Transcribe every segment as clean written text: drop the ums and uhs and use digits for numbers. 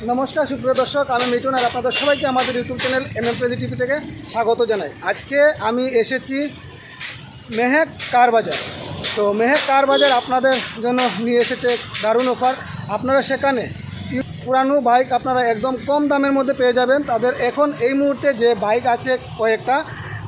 नमस्कार सुप्रिय दर्शक आमी मिटुन और आपनादेर सबाइके आमादेर यूट्यूब चैनल MMPG टीवी থেকে স্বাগত জানাই। আজকে আমি এসেছি মেহেক কার বাজার। তো মেহেক কার বাজার আপনাদের জন্য নিয়ে এসেছে দারুণ অফার। আপনারা সেখানে পুরানো বাইক আপনারা একদম কম দামের মধ্যে পেয়ে যাবেন। তাদের এখন এই মুহূর্তে যে বাইক আছে কয়েকটা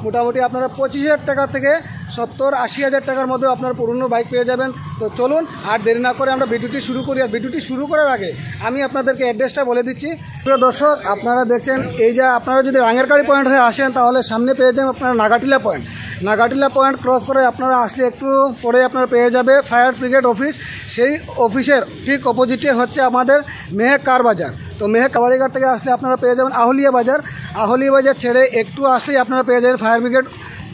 মোটামুটি আপনারা 25,000 টাকা থেকে 70-80,000 টাকার মধ্যে আপনার পুরনো বাইক পেয়ে যাবেন। তো চলুন আর দেরি না করে আমরা ভিডিওটি শুরু করি। আর ভিডিওটি শুরু করার আগে আমি আপনাদেরকে অ্যাড্রেসটা বলে দিচ্ছি। প্রিয় দর্শক, আপনারা দেখছেন এই যে আপনারা যদি রাঙ্গেরকাড়ি পয়েন্ট হয়ে আসেন তাহলে সামনে পেয়ে যাবেন আপনারা Nagatila point. Nagatila point cross করে আপনারা আসলে একটু পরে আপনারা পেয়ে যাবে ফায়ার ব্রিগেড অফিস। সেই অফিসের ঠিক অপোজিটে হচ্ছে আমাদের মেহেক কার বাজার। তো মেহেক কাবাড়িঘাট থেকে আসলে আপনারা পেয়ে যাবেন আহলিয়া বাজার। আহলিয়া বাজার ছেড়ে একটু আসলেই আপনারা পেয়ে যাবেন ফায়ার ব্রিগেড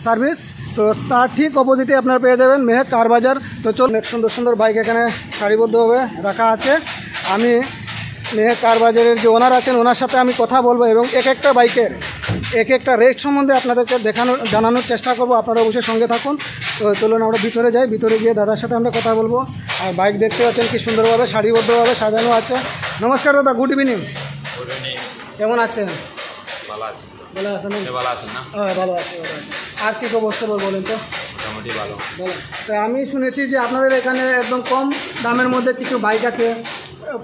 সার্ভিস। তো তার ঠিক অপোজিটে আপনারা পেয়ে যাবেন মেহেক কার বাজার। তো চলুন, সুন্দর সুন্দর বাইক এখানে সারিবদ্ধভাবে রাখা আছে। আমি মেহেক কার বাজারের যে ওনার আছেন ওনার সাথে আমি কথা বলবো এবং এক একটা বাইকের এক একটা রেট সম্বন্ধে আপনাদেরকে জানানোর চেষ্টা করব। আপনারা অবশ্যই সঙ্গে থাকুন। তো চলুন আমরা ভিতরে যাই। ভিতরে গিয়ে দাদার সাথে আমরা কথা বলবো। আর বাইক দেখতে পাচ্ছেন কি সুন্দরভাবে সারিবদ্ধভাবে সাজানো আছে। নমস্কার দাদা, গুড ইভিনিং। কেমন আছেন? ভালো আছেন? ভালো আছেন না? হ্যাঁ, ভালো আছে। আর কি খবর বলেন তো? মোটামুটি ভালো। বলেন। তো আমি শুনেছি যে আপনাদের এখানে একদম কম দামের মধ্যে কিছু বাইক আছে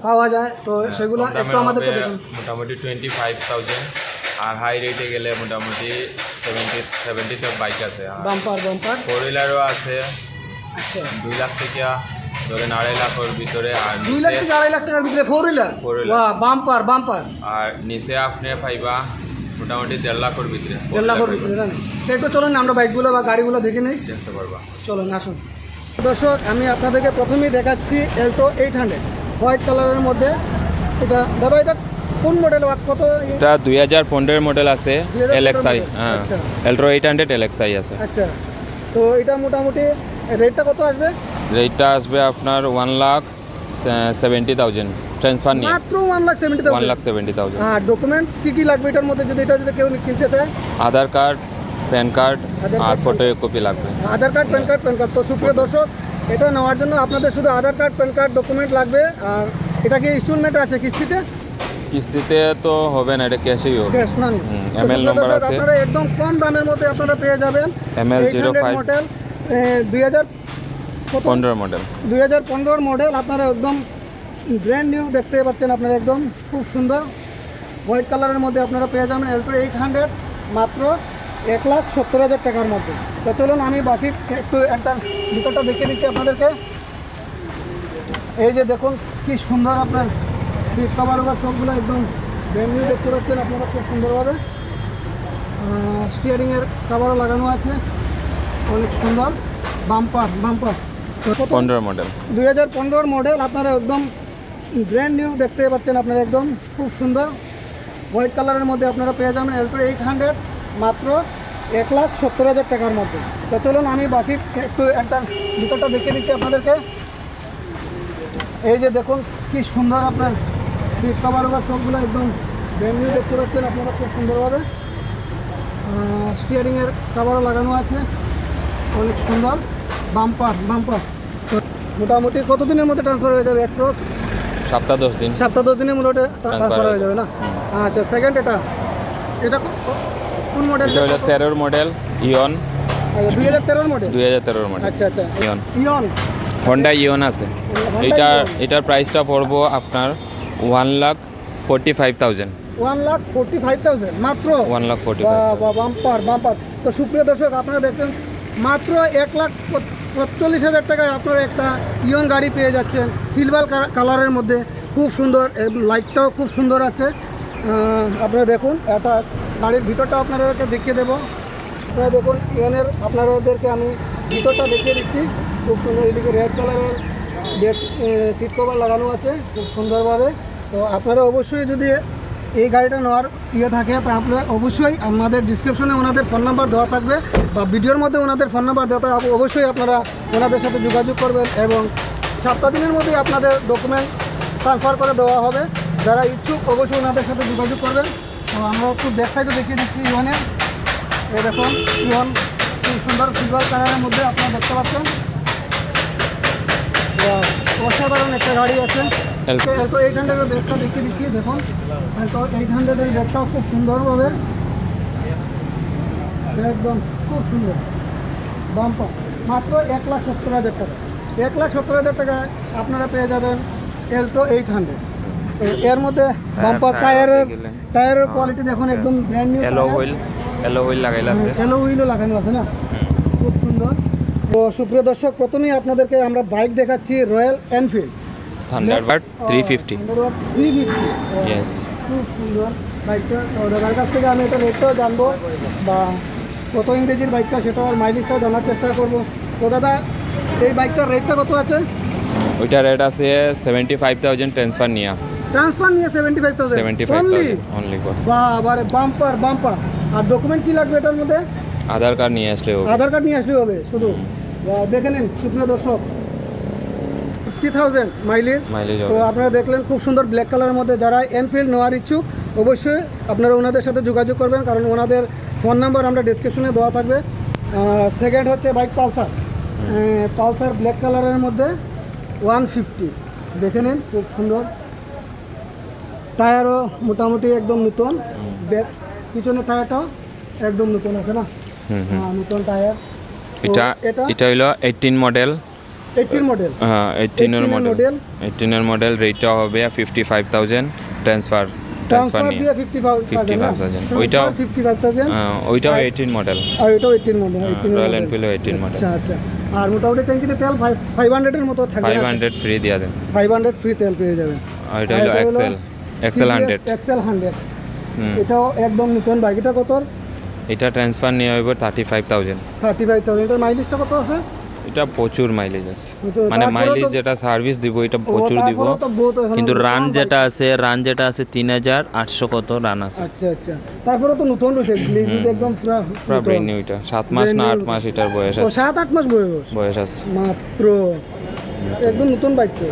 পাওয়া যায়। তো সেগুলো একটু আমাদেরকে দেখুন। মোটামুটি 25,000 আর হাই রেটে গেলে মোটামুটি 70 তো বাইক আছে। বাম্পার 4 হুইলারও আছে। আচ্ছা, 2 লাখ থেকে ধরেন 2.5 লাখের ভিতরে। আর 2 লাখ থেকে 2.5 লাখ টাকার ভিতরে 4 হুইলার। বাহ, বাম্পার। আর নিচে আপনি পাইবা মোটামুটি 1.5 লাখের ভিতরে। 1.5 লাখের ভিতরে না? একটু চলুন আমরা বাইকগুলো বা গাড়িগুলো দেখে নিই। দেখতে পারবা। চলুন আসুন। দর্শক, আমি আপনাদেরকে প্রথমেই দেখাচ্ছি এলটো 800 হোয়াইট কালারের মধ্যে। এটা দাদা এটা কোন মডেল বা কত? এটা 2015 মডেল আছে LXi। হ্যাঁ, এলট্রো 800 LXi আছে। আচ্ছা, তো এটা মোটামুটি রেটটা কত আসবে? রেটটা আসবে আপনার 1,70,000 ট্রান্সফার নিয়ে। মাত্র 1,70,000? 1,70,000। আর ডকুমেন্ট কি লাগবে এটার মধ্যে যদি কেউ কিনতে চায়? আধার কার্ড, প্যান কার্ড আর ফটো কপি লাগবে। আধার কার্ড, প্যান কার্ড। তো সুপ্রিয় দর্শক, এটা নেওয়ার জন্য আপনাদের শুধু আধার কার্ড, প্যান কার্ড ডকুমেন্ট লাগবে। আর এটা কি ইনস্টলমেন্ট আছে কিস্তিতে? কিস্তিতে তো হবে না, এটা ক্যাশেই হবে। ক্যাশ না? ML নম্বর আছে। আপনারা একদম কম দামের মধ্যে আপনারা পেয়ে যাবেন। ML 05 model 2015 model. 2015 মডেল। আপনারা একদম ব্র্যান্ড নিউ দেখতে পাচ্ছেন। আপনারা একদম খুব সুন্দর হোয়াইট কালারের মধ্যে আপনারা পেয়ে যাবেন এলটো 800 মাত্র 1,70,000 টাকার মধ্যে। তো চলুন আমি বাকি একটু একটা ভিতরটা দেখিয়ে দিচ্ছি আপনাদেরকে। এই যে দেখুন কি সুন্দর আপনার সিট কভার সবগুলো একদম ব্র্যান্ড নিউ দেখতে পাচ্ছেন আপনারা খুব সুন্দরভাবে। স্টিয়ারিংয়ের কভারও লাগানো আছে, অনেক সুন্দর। Bumper 15 model. 2015 মডেল। আপনারা একদম ব্র্যান্ড নিউ দেখতে পাচ্ছেন। আপনারা একদম খুব সুন্দর হোয়াইট কালারের মধ্যে আপনারা পেয়ে যাবেন এলটো 800 মাত্র 1,70,000 টাকার মধ্যে। তো চলুন আমি বাকি একটু একটা ভিতরটা দেখিয়ে দিচ্ছি আপনাদেরকে। এই যে দেখুন কি সুন্দর আপনার সিট কভার সবগুলো একদম ব্র্যান্ড নিউ দেখতে পাচ্ছেন আপনারা খুব সুন্দরভাবে। স্টিয়ারিংয়ের কভারও লাগানো আছে, অনেক সুন্দর। বাম্পার। মোটামুটি কতদিনের মধ্যে ট্রান্সফার হয়ে যাবে? একটু সপ্তাহ 10 দিন। সপ্তাহ 10 দিনের মধ্যে ট্রান্সফার হয়ে যাবে না? আচ্ছা, সেকেন্ড এটা কোন মডেল? এটা হলো 13 মডেল ইয়ন। 2013 মডেল। 2013 মডেল। আচ্ছা ইয়ন হোন্ডা ইয়ন আছে। এটার প্রাইসটা পড়বো আপনার 1,45,000। 1,45,000 মাত্র? 1,45,000। বাম্পার। তো সুপ্রিয় দর্শক, আপনারা দেখছেন মাত্র 1,45,000 টাকায় আপনারা একটা ইয়ন গাড়ি পেয়ে যাচ্ছেন সিলভার কালারের মধ্যে। খুব সুন্দর, লাইটটাও খুব সুন্দর আছে। আপনারা দেখুন, একটা গাড়ির ভিতরটা আপনাদেরকে দেখিয়ে দেবো। আপনারা দেখুন ইয়নের আপনাদেরকে আমি ভিতরটা দেখিয়ে দিচ্ছি। খুব সুন্দর। এদিকে রেড কালারের সিট কভার লাগানো আছে খুব সুন্দরভাবে। তো আপনারা অবশ্যই যদি এই গাড়িটা নেওয়ার থাকে তা আপনারা অবশ্যই আমাদের ডিসক্রিপশনে ওনাদের ফোন নাম্বার দেওয়া থাকবে বা ভিডিওর মধ্যে ওনাদের ফোন নাম্বার দেওয়া থাকবে। অবশ্যই আপনারা ওনাদের সাথে যোগাযোগ করবেন এবং 7 দিনের মধ্যেই আপনাদের ডকুমেন্ট ট্রান্সফার করে দেওয়া হবে। যারা ইচ্ছুক অবশ্যই ওনাদের সাথে যোগাযোগ করবেন। তো আমরা একটু ব্যাক সাইডে দেখিয়ে দিচ্ছি ইয়নের। এই দেখুন ইয়ন খুব সুন্দর সিলভার কালারের মধ্যে আপনারা দেখতে পাচ্ছেন। অসাধারণ একটা গাড়ি আছে। এলটো 800 এর ব্যাগটা দেখিয়ে দিচ্ছি, দেখুন এলটো 800 এর ব্যাগটাও খুব সুন্দরভাবে একদম খুব সুন্দর বাম্পার, মাত্র 1,70,000 টাকা। 1,70,000 টাকায় আপনারা পেয়ে যাবেন এলটো 800। এর মধ্যে বাম্পার টায়ারের কোয়ালিটি দেখুন, একদম ব্র্যান্ড নিউ। এলো হুইল লাগাইলা আছে, এলো হুইলও লাগানো আছে না, খুব সুন্দর। তো সুপ্রিয় দর্শক, প্রথমেই আপনাদেরকে আমরা বাইক দেখাচ্ছি রয়্যাল এনফিল্ড থান্ডারবার্ড 350। 350 ইয়েস, খুব সুন্দর বাইকটা। তো দাদার কাছ থেকে আমি এটা রেটটাও জানবো, বা কত ইংরেজির বাইকটা সেটাও আর মাইলেজটাও জানার চেষ্টা করবো। তো দাদা, এই বাইকটার রেটটা কত আছে? ওইটা রেট আছে 75,000 ট্রান্সফার নিয়া। ট্রান্সফার নিয়ে 75,000 75,000 অনলি ফর। বাবারে, বাম্পার বাম্পার। আর ডকুমেন্ট কি লাগবে এটার মধ্যে? আধার কার্ড নিয়ে আসলে হবে। আধার কার্ড নিয়ে আসলে হবে শুধু। দেখে নিন সুপ্রিয় দর্শক, 50,000 মাইলেজ। তো আপনারা দেখলেন খুব সুন্দর ব্ল্যাক কালারের মধ্যে। যারা এনফিল্ড নেওয়ার ইচ্ছুক অবশ্যই আপনারা ওনাদের সাথে যোগাযোগ করবেন, কারণ ওনাদের ফোন নাম্বার আমরা ডিসক্রিপশনে দেওয়া থাকবে। সেকেন্ড হচ্ছে বাইক পালসার ব্ল্যাক কালারের মধ্যে 150। দেখে নিন খুব সুন্দর, টায়ারও মোটামুটি একদম নতুন, ব্যাক পিছনের টায়ারটাও একদম নতুন আছে না, নতুন টায়ার। এটা হলো 18 মডেল। 18 মডেল, হ্যাঁ 18 এর মডেল। রেটটা হবে 55,000 ট্রান্সফার দিয়ে 55,000। ওইটাও 55,000। ওইটাও 18 মডেল, আর এটাও 18 মডেল। Royal Enfield 18 model. আচ্ছা আচ্ছা। আর মোটামুটি ট্যাঙ্কিতে তেল 500 এর মতো থাকবে। 500 ফ্রি দিয়া দেন। 500 ফ্রি তেল পেয়ে যাবেন। আর এটা হলো এক্সেল 100। এটাও একদম নতুন বাইক। এটা কত? এটা ট্রান্সফার নিয়ে হইব 35,000। 35,000। এটার মাইলেজটা কত আছে? এটা প্রচুর মাইলেজ আছে, মানে তারপরে মাইলেজ তো- যেটা সার্ভিস দিব এটা প্রচুর দিব, তারপরেও তো বহুত এখনো কিন্তু নতুন রান বাইক। যেটা আছে 3,800 কত রান আছে। আচ্ছা আচ্ছা। তারপরে তো নতুন রয়েছে, একদম পুরো পুরো ব্র্যান্ড নিউ। এটা 7 মাস না 8 মাস এটার বয়স আছে। 7-8 মাস বয়স আছে মাত্র, একদম নতুন বাইক তো।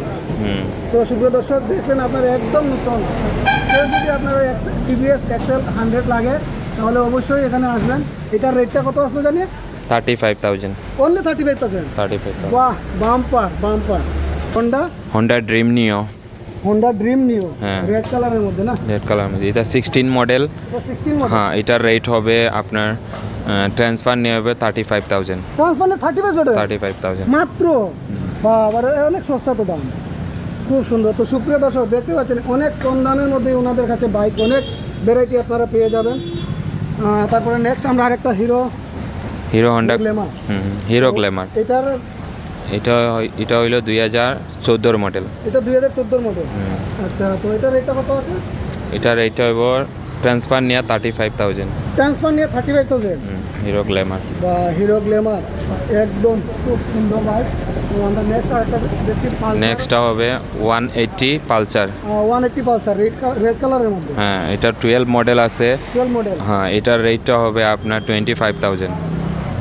তো সুপ্রিয় দর্শক, দেখবেন আপনার একদম নতুন। কেউ যদি আপনার টিভিএস এক্সেল 100 লাগে তাহলে অবশ্যই এখানে আসবেন। এটার রেটটা কত আসলো জানিয়ে? 35,000। অনলি 35,000। 35,000। বাহ, বাম্পার। হোন্ডা ড্রিম নিও, ড্রিম নিও, হ্যাঁ। রেড কালারের মধ্যে না? রেড কালার মধ্যে। এটা 16 মডেল। এটা 16 মডেল। হ্যাঁ, এটার রেট হবে আপনার ট্রান্সফার নিয়ে হবে 35,000। ট্রান্সফান্ডে 35,000 35,000 মাত্র। বাবারে, অনেক সস্তা তো দাম, খুব সুন্দর। তো সুপ্রিয় দর্শক, দেখতে পাচ্ছেন অনেক কম দামের মধ্যে ওনাদের কাছে বাইক অনেক ভ্যারাইটি আপনারা পেয়ে যাবেন। তারপরে নেক্সট আমরা আরেকটা hero Honda Glamour. Hero Glamour. এটা হইলো 2014 মডেল। এটা 2014 মডেল। আচ্ছা, তো এটার রেটটা কত আছে? এটার রেটটা হইব ট্রান্সফার নিয়ে 35,000। ট্রান্সফার নিয়ে 35,000। হিরো গ্ল্যামার বা হিরো গ্ল্যামার, একদম খুব সুন্দর বাইক। তো আমরা নেক্সট আরেকটা দেখছি, নেক্সটটা হবে 180 পালসার। 180 পালসার, রেড কালারের মধ্যে। হ্যাঁ, এটা 12 মডেল আছে। 12 মডেল। হ্যাঁ, এটার রেটটা হবে আপনার 25,000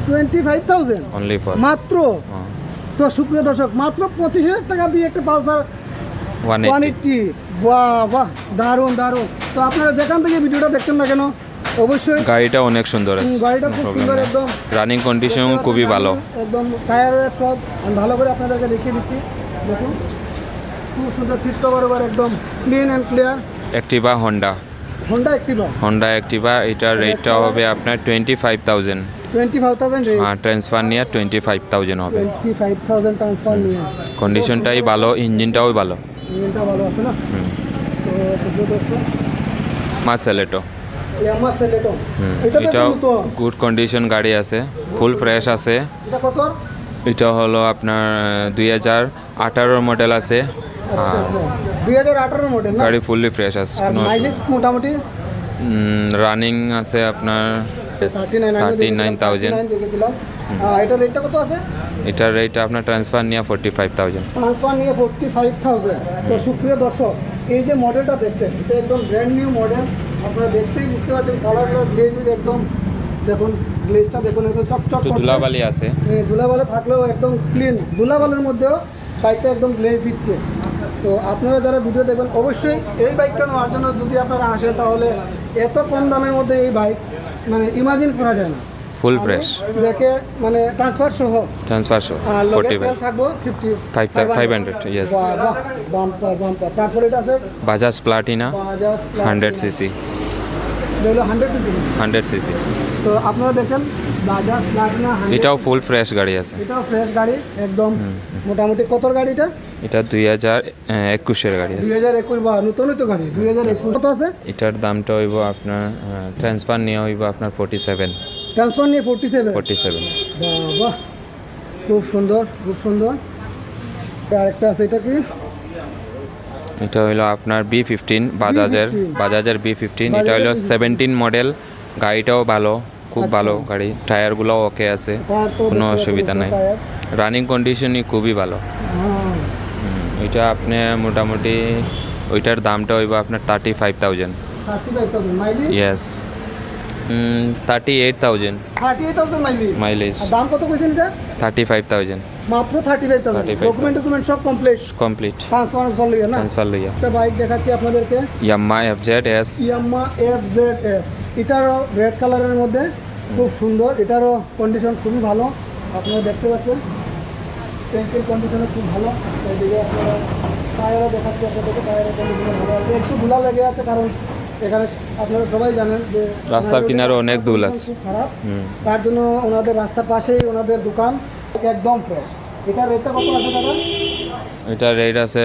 25,000 অনলি ফর। মাত্র। তো সুপ্রিয় দর্শক, মাত্র 25,000 টাকা দিয়ে একটা পালসার 180। বাহ বাহ, দারুণ দারুণ। তো আপনারা যেখান থেকে ভিডিওটা দেখছেন না কেন, অবশ্যই গাড়িটা অনেক সুন্দর আছে, গাড়িটা খুব সুন্দর, একদম রানিং কন্ডিশন খুবই ভালো। একদম টায়ারের সব আমি ভালো করে আপনাদেরকে দেখিয়ে দিচ্ছি। দেখুন খুব সুন্দর, ফিট কভার একদম clean and clear. Activa Honda Activa. এটার রেটটা হবে আপনার 25,000। 25,000 রেট। হ্যাঁ, ট্রান্সফার নিয়ে 25,000 হবে। 25,000 ট্রান্সফার নিয়ে। কন্ডিশনটাই ভালো, ইঞ্জিনটাও ভালো। ইঞ্জিনটা ভালো আছে না? তো সুপ্রিয় দর্শক, মার্সেলেটো। ইয়ামাহা সেলেটো। এটা এটাও তো গুড কন্ডিশন গাড়ি আছে, ফুল ফ্রেশ আছে। এটা কত? এটা হলো আপনার 2018 মডেল আছে। আচ্ছা আচ্ছা, 2018 মডেল না? গাড়ি ফুললি ফ্রেশ আছে। আর মাইলেজ মোটামুটি রানিং আছে আপনার 39,000। দেখেছিলাম। এটা রেটটা কত আছে? এটার রেট আপনার ট্রান্সফার নিয়ে 45,000। ট্রান্সফার নিয়ে 45,000। তো সুপ্রিয় দর্শক, এই যে মডেলটা দেখছেন, এটা একদম ব্র্যান্ড নিউ মডেল। আপনারা দেখতেই বুঝতে পারছেন, কালারটা গ্লেজ একদম, দেখুন গ্লেজটা দেখুন, একদম চকচক করছে। ধুলাবালি আছে, ধুলাবালি থাকলেও একদম ক্লিন, ধুলাবালির মধ্যেও বাইকটা একদম গ্লেজ দিচ্ছে। তো আপনারা যারা ভিডিও দেখবেন অবশ্যই এই বাইকটা নেওয়ার জন্য যদি আপনারা আসেন, তাহলে এত কম দামের মধ্যে এই বাইক মানে ইমাজিন করা যায় না। ফুল আমি ফ্রেশ দেখে মানে ট্রান্সফার সহ ট্রান্সফার শো আর লগে 45 তেল থাকবো 500 ইয়েস বাম্পার বাম্পার। তারপরে এটা আছে Bajaj Platina Bajaj 100 CC 100 100 CC তো আপনারা দেখেন বাজাজ প্লাটিনা 100 এটাও ফুল ফ্রেশ গাড়ি আছে এটাও ফ্রেশ গাড়ি একদম মোটামুটি কতর গাড়িটা এটা 2021 গাড়ি আছে 2021 বা নতুনই তো গাড়ি 2021 কত আছে এটার দামটা হইব আপনার ট্রান্সফার নিয়ে হইব আপনার 47 ট্রান্সফার নিয়ে 47 বাহ খুব সুন্দর খুব সুন্দর। আরেকটা আছে এটা কি এটা হইলো আপনার B15 বাজাজের B15 এটা হইলো 17 মডেল গাড়িটাও ভালো খুব ভালো গাড়ি টায়ারগুলো ওকে আছে কোনো অসুবিধা নাই রানিং কন্ডিশনই খুবই ভালো হ্যাঁ ওইটা আপনি মোটামুটি ওইটার দামটা হইব আপনার 35,000 35,000 মাইলেজ ইয়েস 38,000 38,000 মাইলেজ আর দাম কত কইছেন এটা 35,000 মাত্র 35,000 35,000 ডকুমেন্ট সব কমপ্লিট কমপ্লিট ট্রান্সফার করলে না ট্রান্সফার লইয়া একটা বাইক দেখাচ্ছি আপনাদেরকে ইয়াম্মা FZS ইয়াম্মা FZF এটারও রেড কালারের মধ্যে খুব সুন্দর এটারও কন্ডিশন খুবই ভালো আপনারা দেখতে পাচ্ছেন ট্যাঙ্কের কন্ডিশনও খুব ভালো এদিকে আপনারা টায়ারও দেখাচ্ছি আপনাদেরকে টায়ারের কন্ডিশন ভালো আছে একটু ধুলা লেগে আছে কারণ এখানে আপনারা সবাই জানেন যে রাস্তার কিনারে অনেক ধুল আছে খুব খারাপ তার জন্য ওনাদের রাস্তার পাশেই ওনাদের দোকান একদম ফ্রেশ এটার রেটটা কত আছে দাদা এটার রেট আছে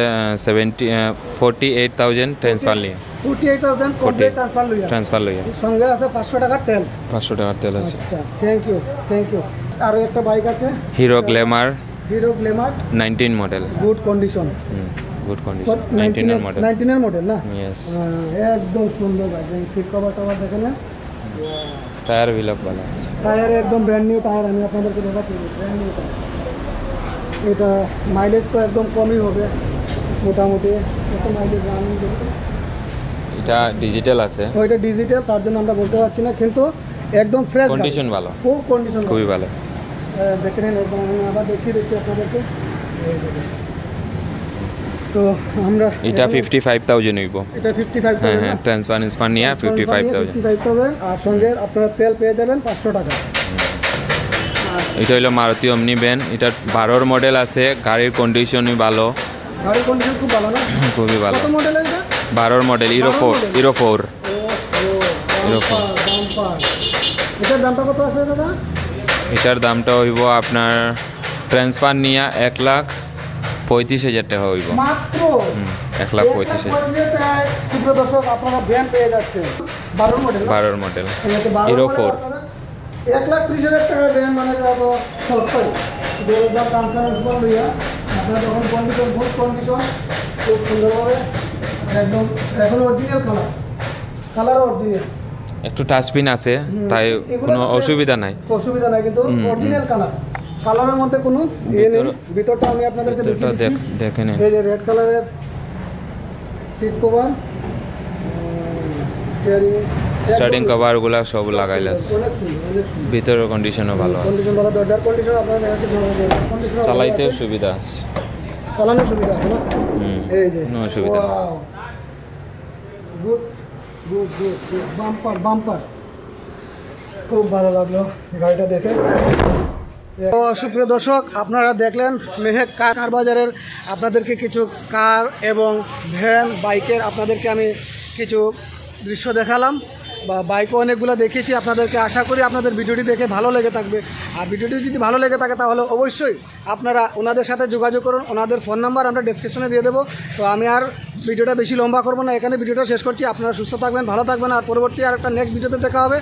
48,000 ট্রান্সফার নিয়ে 48,000 কমপ্লিট ট্রান্সফার লইয়া সঙ্গে আছে 500 টাকার তেল 500 টাকার তেল আছে আচ্ছা থ্যাংক ইউ আরও একটা বাইক আছে hero Glamour hero Glamour 19 model good condition good condition 19 এর মডেল 19 এর মডেল না ইয়েস একদম সুন্দর বাইক সিট কভার টভার দেখেন না টায়ার বিলাপ ভালো আছে টায়ার একদম ব্র্যান্ড নিউ টায়ার আমি আপনাদেরকে দেখাচ্ছি ব্র্যান্ড নিউ টায়ার এটা মাইলেজ তো একদম কমই হবে মোটামুটি কত মাইলেজ আমি এটা ডিজিটাল আছে ওইটা ডিজিটাল তার জন্য আমরা বলতে পারছি না কিন্তু একদম ফ্রেশ কন্ডিশন ভালো খুব কন্ডিশন খুবই ভালো দেখে নিন একদম আমি আবার দেখিয়ে দিচ্ছি আপনাদেরকে তো আমরা এটা 55,000 হইব এটা 55 হ্যাঁ হ্যাঁ ট্রান্সফার নিয়ে 55,000 আর সঙ্গে আপনারা তেল পেয়ে যাবেন 500 টাকা এটা হলো মারুতি অমনি ভ্যান এটা 12 মডেল আছে গাড়ির কন্ডিশনই ভালো গাড়ির কন্ডিশন খুব ভালো না খুবই ভালো কত মডেল এটা 12 মডেল হিরো 4 বাম্পার এটার দামটা কত আছে দাদা এটার দামটা হইব আপনার ট্রান্সফার নিয়ে 1,35,000 টাকা হইব মাত্র 1,35,000 সুপ্রিয় দর্শক আপনারা ভ্যান পেয়ে যাচ্ছেন 12 মডেল 12 মডেল হিরো 4 1,30,000 টাকা ভ্যান মানে কত সস্তায় দাম ট্রান্সফারেন্স বল লইয়া আপনারা যখন কন্ডিশন গুড কন্ডিশন খুব সুন্দরভাবে একদম এখন অরিজিনাল কালার অরিজিনাল একটু টাচপিন আছে তাই কোনো অসুবিধা নাই কিন্তু অরিজিনাল কালারের মধ্যে কোনো ইয়ে নেই ভিতরটা আমি আপনাদেরকে দেখিয়ে দিচ্ছি দেখে নিন এই যে রেড কালারের সিট কভার স্টার্টিং কভারগুলো সব লাগাইল আছে অনেক সুন্দর ভিতরের কন্ডিশনও ভালো আছে কন্ডিশন ভালো দরজার কন্ডিশন আপনারা দেখাচ্ছি চালাইতেও সুবিধা আছে চালানোর সুবিধা আছে না এই যে কোনো অসুবিধা নেই গুড বাম্পার খুব ভালো লাগলো গাড়িটা দেখে। তো সুপ্রিয় দর্শক আপনারা দেখলেন মেহেক কার বাজারের আপনাদেরকে কিছু কার এবং ভ্যান বাইকের আপনাদেরকে আমি কিছু দৃশ্য দেখালাম বা বাইকও অনেকগুলো দেখিয়েছি আপনাদেরকে। আশা করি আপনাদের ভিডিওটি দেখে ভালো লেগে থাকবে আর ভিডিওটি যদি ভালো লেগে থাকে তাহলে অবশ্যই আপনারা ওনাদের সাথে যোগাযোগ করুন। ওনাদের ফোন নাম্বার আমরা ডেসক্রিপশনে দিয়ে দেবো। তো আমি আর ভিডিওটা বেশি লম্বা করবো না, এখানে ভিডিওটা শেষ করছি। আপনারা সুস্থ থাকবেন, ভালো থাকবেন আর পরবর্তী আর একটা নেক্সট ভিডিওতে দেখা হবে।